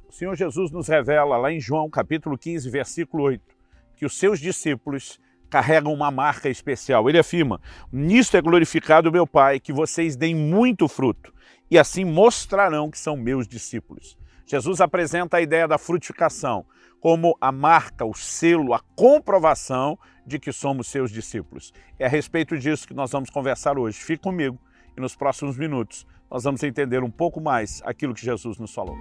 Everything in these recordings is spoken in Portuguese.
O Senhor Jesus nos revela lá em João capítulo 15, versículo 8, que os seus discípulos carregam uma marca especial. Ele afirma: nisto é glorificado o meu Pai, que vocês deem muito fruto, e assim mostrarão que são meus discípulos. Jesus apresenta a ideia da frutificação como a marca, o selo, a comprovação de que somos seus discípulos. É a respeito disso que nós vamos conversar hoje. Fique comigo e nos próximos minutos nós vamos entender um pouco mais aquilo que Jesus nos falou.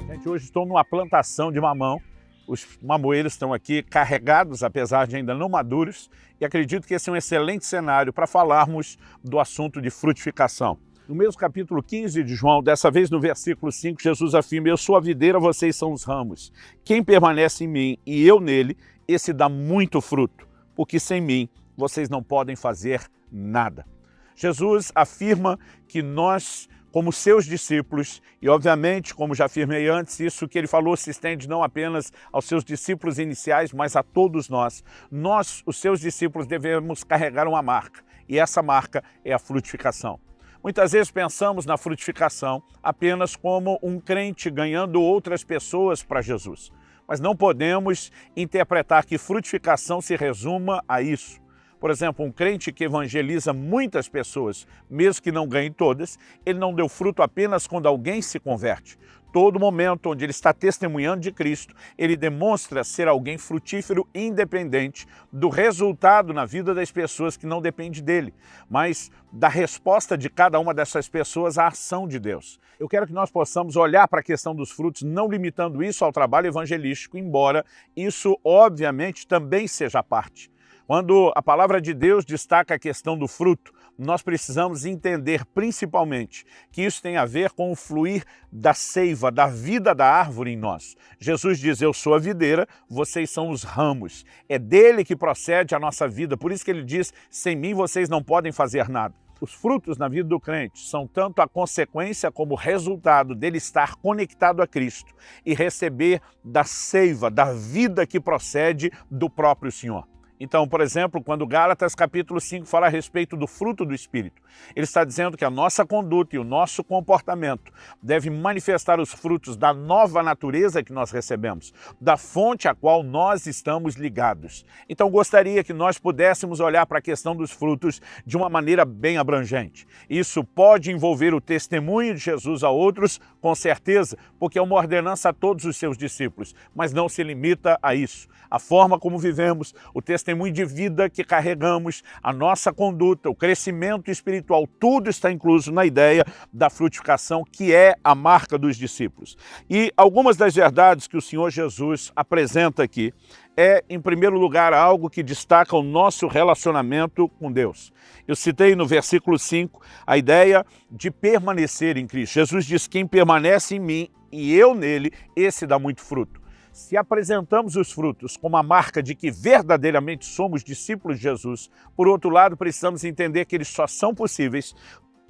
Gente, hoje estou numa plantação de mamão. Os mamoeiros estão aqui carregados, apesar de ainda não maduros, e acredito que esse é um excelente cenário para falarmos do assunto de frutificação. No mesmo capítulo 15 de João, dessa vez no versículo 5, Jesus afirma: eu sou a videira, vocês são os ramos. Quem permanece em mim e eu nele, esse dá muito fruto, porque sem mim vocês não podem fazer nada. Jesus afirma que nós, como seus discípulos, e obviamente, como já afirmei antes, isso que ele falou se estende não apenas aos seus discípulos iniciais, mas a todos nós. Nós, os seus discípulos, devemos carregar uma marca, e essa marca é a frutificação. Muitas vezes pensamos na frutificação apenas como um crente ganhando outras pessoas para Jesus, mas não podemos interpretar que frutificação se resuma a isso. Por exemplo, um crente que evangeliza muitas pessoas, mesmo que não ganhe todas, ele não deu fruto apenas quando alguém se converte. Todo momento onde ele está testemunhando de Cristo, ele demonstra ser alguém frutífero independente do resultado na vida das pessoas que não depende dele, mas da resposta de cada uma dessas pessoas à ação de Deus. Eu quero que nós possamos olhar para a questão dos frutos, não limitando isso ao trabalho evangelístico, embora isso obviamente também seja parte. Quando a palavra de Deus destaca a questão do fruto, nós precisamos entender principalmente que isso tem a ver com o fluir da seiva, da vida da árvore em nós. Jesus diz: eu sou a videira, vocês são os ramos. É dele que procede a nossa vida, por isso que ele diz: sem mim vocês não podem fazer nada. Os frutos na vida do crente são tanto a consequência como o resultado dele estar conectado a Cristo e receber da seiva, da vida que procede do próprio Senhor. Então, por exemplo, quando Gálatas capítulo 5 fala a respeito do fruto do Espírito, ele está dizendo que a nossa conduta e o nosso comportamento deve manifestar os frutos da nova natureza que nós recebemos, da fonte a qual nós estamos ligados. Então, gostaria que nós pudéssemos olhar para a questão dos frutos de uma maneira bem abrangente. Isso pode envolver o testemunho de Jesus a outros, com certeza, porque é uma ordenança a todos os seus discípulos, mas não se limita a isso. A forma como vivemos, o testemunho de vida que carregamos, a nossa conduta, o crescimento espiritual, tudo está incluso na ideia da frutificação, que é a marca dos discípulos. E algumas das verdades que o Senhor Jesus apresenta aqui é, em primeiro lugar, algo que destaca o nosso relacionamento com Deus. Eu citei no versículo 5 a ideia de permanecer em Cristo. Jesus diz: quem permanece em mim e eu nele, esse dá muito fruto. Se apresentamos os frutos como a marca de que verdadeiramente somos discípulos de Jesus, por outro lado, precisamos entender que eles só são possíveis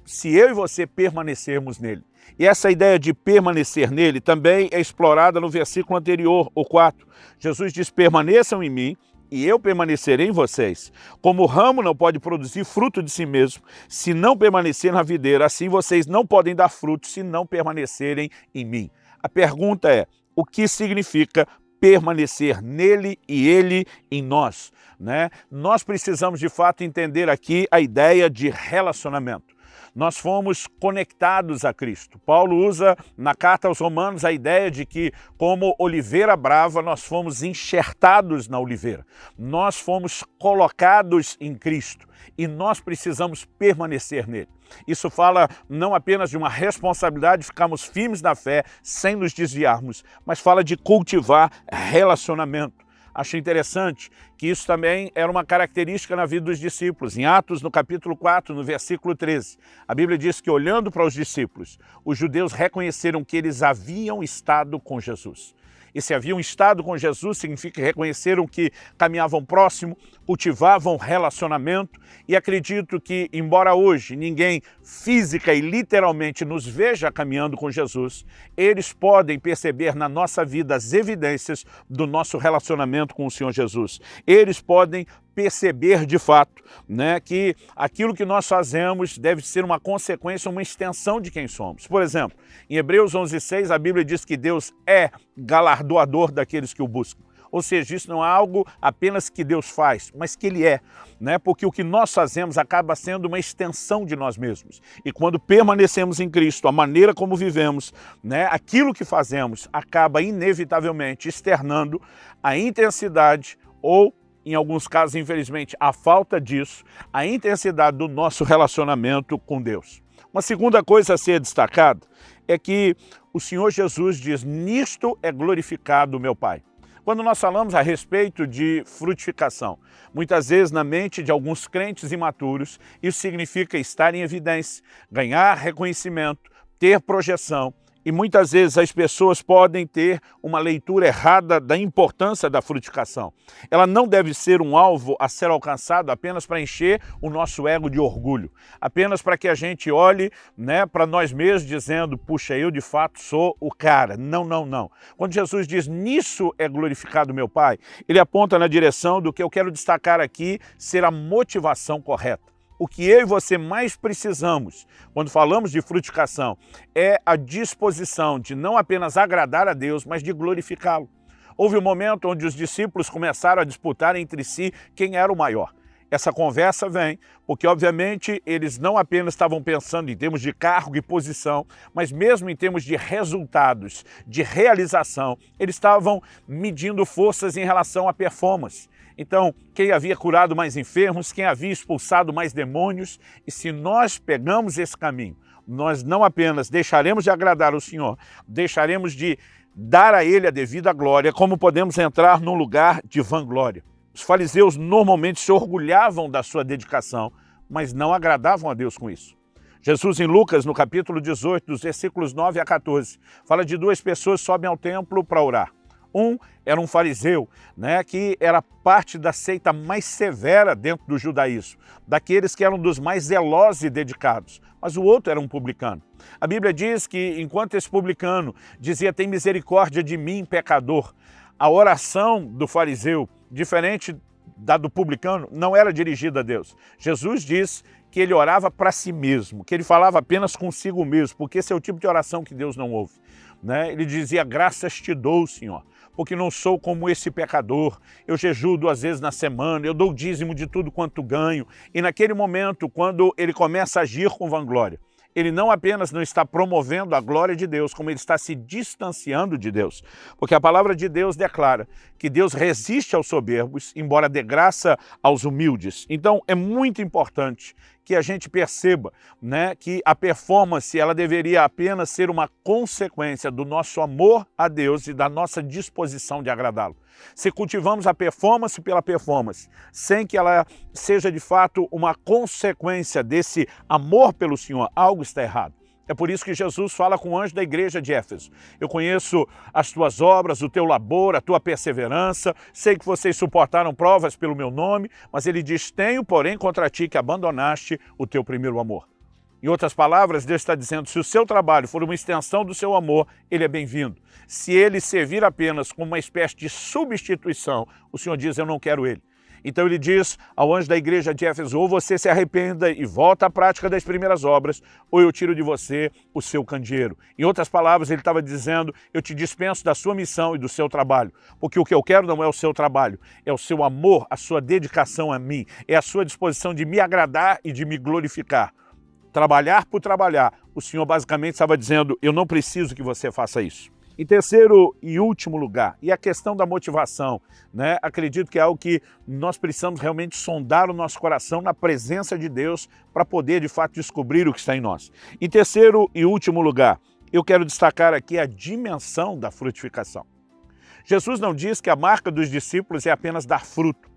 se eu e você permanecermos nele. E essa ideia de permanecer nele também é explorada no versículo anterior, o 4. Jesus diz: permaneçam em mim e eu permanecerei em vocês. Como o ramo não pode produzir fruto de si mesmo, se não permanecer na videira, assim vocês não podem dar fruto se não permanecerem em mim. A pergunta é: o que significa permanecer nele e ele em nós, né? Nós precisamos de fato entender aqui a ideia de relacionamento. Nós fomos conectados a Cristo. Paulo usa na carta aos Romanos a ideia de que, como oliveira brava, nós fomos enxertados na oliveira. Nós fomos colocados em Cristo e nós precisamos permanecer nele. Isso fala não apenas de uma responsabilidade de ficarmos firmes na fé sem nos desviarmos, mas fala de cultivar relacionamento. Acho interessante que isso também era uma característica na vida dos discípulos. Em Atos, no capítulo 4, no versículo 13, a Bíblia diz que, olhando para os discípulos, os judeus reconheceram que eles haviam estado com Jesus. E se haviam estado com Jesus, significa que reconheceram que caminhavam próximo, cultivavam relacionamento, e acredito que, embora hoje ninguém física e literalmente nos veja caminhando com Jesus, eles podem perceber na nossa vida as evidências do nosso relacionamento com o Senhor Jesus. Eles podem perceber de fato, né, que aquilo que nós fazemos deve ser uma consequência, uma extensão de quem somos. Por exemplo, em Hebreus 11:6, a Bíblia diz que Deus é galardoador daqueles que o buscam. Ou seja, isso não é algo apenas que Deus faz, mas que Ele é, né? Porque o que nós fazemos acaba sendo uma extensão de nós mesmos. E quando permanecemos em Cristo, a maneira como vivemos, né, aquilo que fazemos acaba inevitavelmente externando a intensidade ou, em alguns casos, infelizmente, a falta disso, a intensidade do nosso relacionamento com Deus. Uma segunda coisa a ser destacada é que o Senhor Jesus diz: nisto é glorificado o meu Pai. Quando nós falamos a respeito de frutificação, muitas vezes na mente de alguns crentes imaturos, isso significa estar em evidência, ganhar reconhecimento, ter projeção. E muitas vezes as pessoas podem ter uma leitura errada da importância da frutificação. Ela não deve ser um alvo a ser alcançado apenas para encher o nosso ego de orgulho, apenas para que a gente olhe, né, para nós mesmos dizendo: puxa, eu de fato sou o cara. Não, não, não. Quando Jesus diz: nisso é glorificado meu Pai, ele aponta na direção do que eu quero destacar aqui ser a motivação correta. O que eu e você mais precisamos, quando falamos de frutificação, é a disposição de não apenas agradar a Deus, mas de glorificá-lo. Houve um momento onde os discípulos começaram a disputar entre si quem era o maior. Essa conversa vem porque, obviamente, eles não apenas estavam pensando em termos de cargo e posição, mas mesmo em termos de resultados, de realização, eles estavam medindo forças em relação à performance. Então, quem havia curado mais enfermos, quem havia expulsado mais demônios, e se nós pegamos esse caminho, nós não apenas deixaremos de agradar o Senhor, deixaremos de dar a Ele a devida glória, como podemos entrar num lugar de vanglória. Os fariseus normalmente se orgulhavam da sua dedicação, mas não agradavam a Deus com isso. Jesus, em Lucas, no capítulo 18, dos versículos 9 a 14, fala de duas pessoas que sobem ao templo para orar. Um era um fariseu, né, que era parte da seita mais severa dentro do judaísmo, daqueles que eram dos mais zelosos e dedicados. Mas o outro era um publicano. A Bíblia diz que, enquanto esse publicano dizia: tem misericórdia de mim, pecador, a oração do fariseu, diferente da do publicano, não era dirigida a Deus. Jesus diz que ele orava para si mesmo, que ele falava apenas consigo mesmo, porque esse é o tipo de oração que Deus não ouve, né? Ele dizia: graças te dou, Senhor, porque não sou como esse pecador, eu jejuo 2 vezes na semana, eu dou o dízimo de tudo quanto ganho. E naquele momento, quando ele começa a agir com vanglória, ele não apenas não está promovendo a glória de Deus, como ele está se distanciando de Deus. Porque a palavra de Deus declara que Deus resiste aos soberbos, embora dê graça aos humildes. Então é muito importante que a gente perceba, né, que a performance ela deveria apenas ser uma consequência do nosso amor a Deus e da nossa disposição de agradá-lo. Se cultivamos a performance pela performance, sem que ela seja de fato uma consequência desse amor pelo Senhor, algo está errado. É por isso que Jesus fala com o anjo da igreja de Éfeso: eu conheço as tuas obras, o teu labor, a tua perseverança, sei que vocês suportaram provas pelo meu nome, mas ele diz: tenho, porém, contra ti que abandonaste o teu primeiro amor. Em outras palavras, Deus está dizendo: se o seu trabalho for uma extensão do seu amor, ele é bem-vindo. Se ele servir apenas como uma espécie de substituição, o Senhor diz: eu não quero ele. Então ele diz ao anjo da igreja de Éfeso: ou você se arrependa e volta à prática das primeiras obras, ou eu tiro de você o seu candeeiro. Em outras palavras, ele estava dizendo: eu te dispenso da sua missão e do seu trabalho, porque o que eu quero não é o seu trabalho, é o seu amor, a sua dedicação a mim, é a sua disposição de me agradar e de me glorificar. Trabalhar por trabalhar. O Senhor basicamente estava dizendo: eu não preciso que você faça isso. Em terceiro e último lugar, e a questão da motivação, né? Acredito que é algo que nós precisamos realmente sondar o nosso coração na presença de Deus para poder de fato descobrir o que está em nós. Em terceiro e último lugar, eu quero destacar aqui a dimensão da frutificação. Jesus não diz que a marca dos discípulos é apenas dar fruto,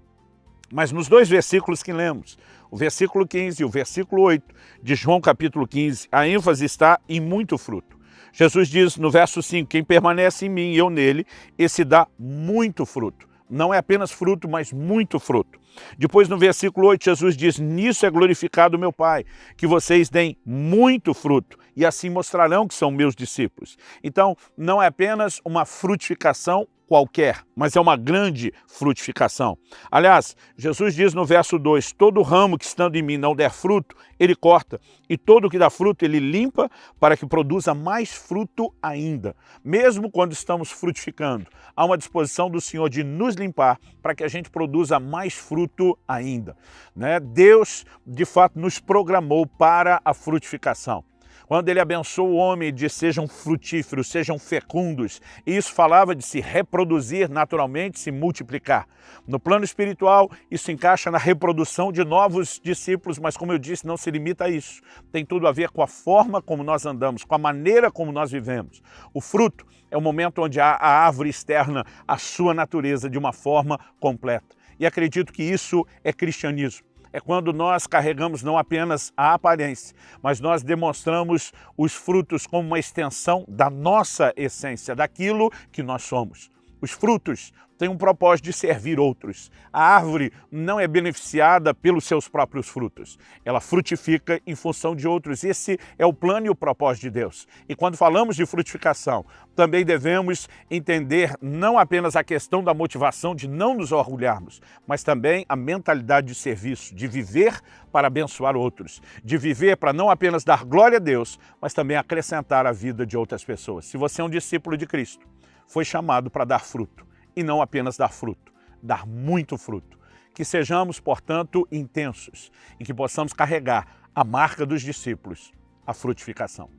mas nos 2 versículos que lemos, o versículo 15 e o versículo 8 de João capítulo 15, a ênfase está em muito fruto. Jesus diz no verso 5, quem permanece em mim e eu nele, esse dá muito fruto. Não é apenas fruto, mas muito fruto. Depois no versículo 8, Jesus diz, nisso é glorificado o meu Pai, que vocês deem muito fruto, e assim mostrarão que são meus discípulos. Então, não é apenas uma frutificação qualquer, mas é uma grande frutificação. Aliás, Jesus diz no verso 2, todo ramo que estando em mim não der fruto, ele corta, e todo que dá fruto ele limpa para que produza mais fruto ainda. Mesmo quando estamos frutificando, há uma disposição do Senhor de nos limpar para que a gente produza mais fruto ainda, né? Deus, de fato, nos programou para a frutificação. Quando ele abençoou o homem e disse, sejam frutíferos, sejam fecundos, e isso falava de se reproduzir naturalmente, se multiplicar. No plano espiritual, isso encaixa na reprodução de novos discípulos, mas como eu disse, não se limita a isso. Tem tudo a ver com a forma como nós andamos, com a maneira como nós vivemos. O fruto é o momento onde a árvore externa a sua natureza de uma forma completa. E acredito que isso é cristianismo. É quando nós carregamos não apenas a aparência, mas nós demonstramos os frutos como uma extensão da nossa essência, daquilo que nós somos. Os frutos têm um propósito de servir outros. A árvore não é beneficiada pelos seus próprios frutos. Ela frutifica em função de outros. Esse é o plano e o propósito de Deus. E quando falamos de frutificação, também devemos entender não apenas a questão da motivação de não nos orgulharmos, mas também a mentalidade de serviço, de viver para abençoar outros, de viver para não apenas dar glória a Deus, mas também acrescentar a vida de outras pessoas. Se você é um discípulo de Cristo, foi chamado para dar fruto, e não apenas dar fruto, dar muito fruto. Que sejamos, portanto, intensos e que possamos carregar a marca dos discípulos, a frutificação.